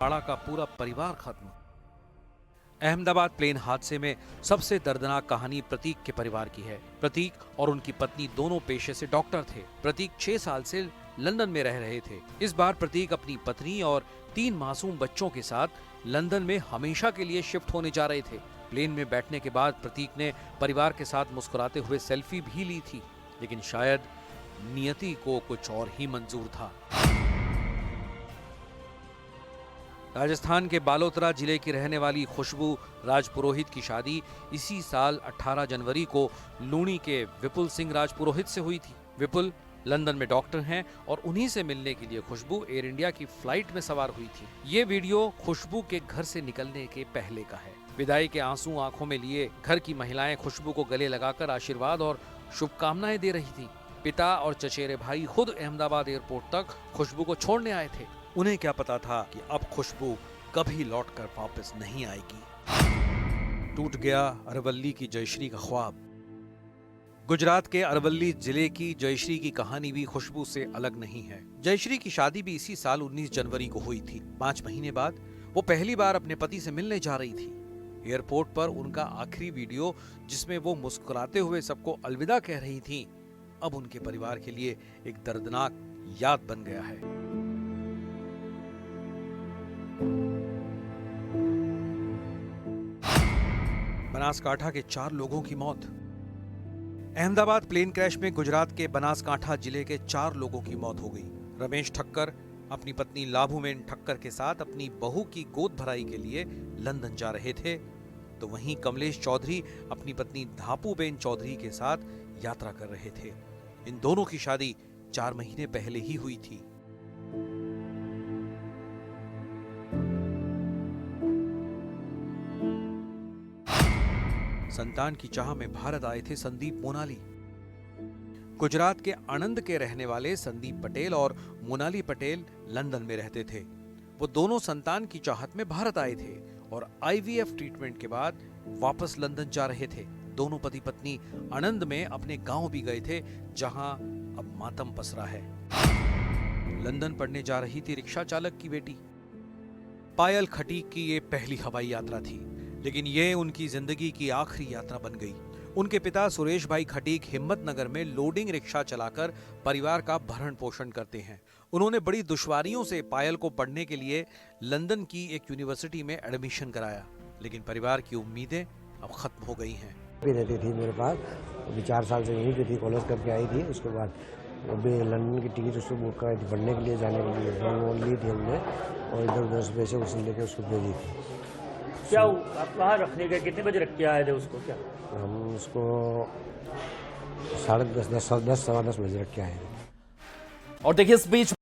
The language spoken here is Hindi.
पाड़ा का पूरा परिवार खत्म। अहमदाबाद प्लेन हादसे में सबसे दर्दनाक कहानी प्रतीक के परिवार की है। प्रतीक और उनकी पत्नी दोनों पेशे से डॉक्टर थे। प्रतीक 6 साल से लंदन में रह रहे थे। इस बार प्रतीक अपनी पत्नी और 3 मासूम बच्चों के साथ लंदन में हमेशा के लिए शिफ्ट होने जा रहे थे। प्लेन में बैठने के बाद प्रतीक ने परिवार के साथ मुस्कुराते हुए सेल्फी भी ली थी, लेकिन शायद नियति को कुछ और ही मंजूर था। राजस्थान के बालोतरा जिले की रहने वाली खुशबू राजपुरोहित की शादी इसी साल 18 जनवरी को लूणी के विपुल सिंह राजपुरोहित से हुई थी। विपुल लंदन में डॉक्टर हैं और उन्हीं से मिलने के लिए खुशबू एयर इंडिया की फ्लाइट में सवार हुई थी। ये वीडियो खुशबू के घर से निकलने के पहले का है। विदाई के आंसू आंखों में लिए घर की महिलाएं खुशबू को गले लगाकर आशीर्वाद और शुभकामनाएं दे रही थी। पिता और चचेरे भाई खुद अहमदाबाद एयरपोर्ट तक खुशबू को छोड़ने आए थे। उन्हें क्या पता था कि अब खुशबू कभी लौटकर वापस नहीं आएगी। टूट गया अरवल्ली की जयश्री का ख्वाब। गुजरात के अरवल्ली जिले की जयश्री की कहानी भी खुशबू से अलग नहीं है। जयश्री की शादी भी इसी साल 19 जनवरी को हुई थी। 5 महीने बाद वो पहली बार अपने पति से मिलने जा रही थी। एयरपोर्ट पर उनका आखिरी वीडियो, जिसमें वो मुस्कुराते हुए सबको अलविदा कह रही थी, अब उनके परिवार के लिए एक दर्दनाक याद बन गया है। बनासकांठा के 4 लोगों की मौत। अहमदाबाद प्लेन क्रैश में गुजरात के बनासकांठा जिले के 4 लोगों की मौत हो गई। रमेश ठक्कर अपनी पत्नी लाभूमेन ठक्कर के साथ अपनी बहू की गोद भराई के लिए लंदन जा रहे थे, तो वहीं कमलेश चौधरी अपनी पत्नी धापूबेन चौधरी के साथ यात्रा कर रहे थे। इन दोनों की शादी 4 महीने पहले ही हुई थी। संतान की चाह में भारत आए थे संदीप मोनाली। गुजरात के आणंद के रहने वाले संदीप पटेल और मोनाली पटेल लंदन में रहते थे। वो दोनों संतान की चाहत में भारत आए थे और आईवीएफ ट्रीटमेंट के बाद वापस लंदन जा रहे थे। दोनों पति पत्नी आणंद में अपने गांव भी गए थे, जहां अब मातम पसरा है। लंदन पढ़ने जा रही थी रिक्शा चालक की बेटी पायल खटीक की ये पहली हवाई यात्रा थी, लेकिन ये उनकी जिंदगी की आखिरी यात्रा बन गई। उनके पिता सुरेश भाई खटीक हिम्मतनगर में लोडिंग रिक्शा चलाकर परिवार का भरण पोषण करते हैं। उन्होंने बड़ी दुश्वारियों से पायल को पढ़ने के लिए लंदन की एक यूनिवर्सिटी में एडमिशन कराया, लेकिन परिवार की उम्मीदें अब खत्म हो गई हैं। भी रहती थी मेरे पास, अभी 4 साल से यहीं पे थी, कॉलेज करके आई थी। उसके बाद अभी लंदन की टिकट उसको बुक कराई थी पढ़ने के लिए, जाने के लिए लोन ली थी हमने और इधर 10 पैसे उसने लेके उसको भेजी थी। क्या आप वहाँ रखने गए, कितने बजे रख के आए थे उसको? क्या हम उसको 10:30 10 सवा 10 बजे रख के आए थे। और देखिए इस बीच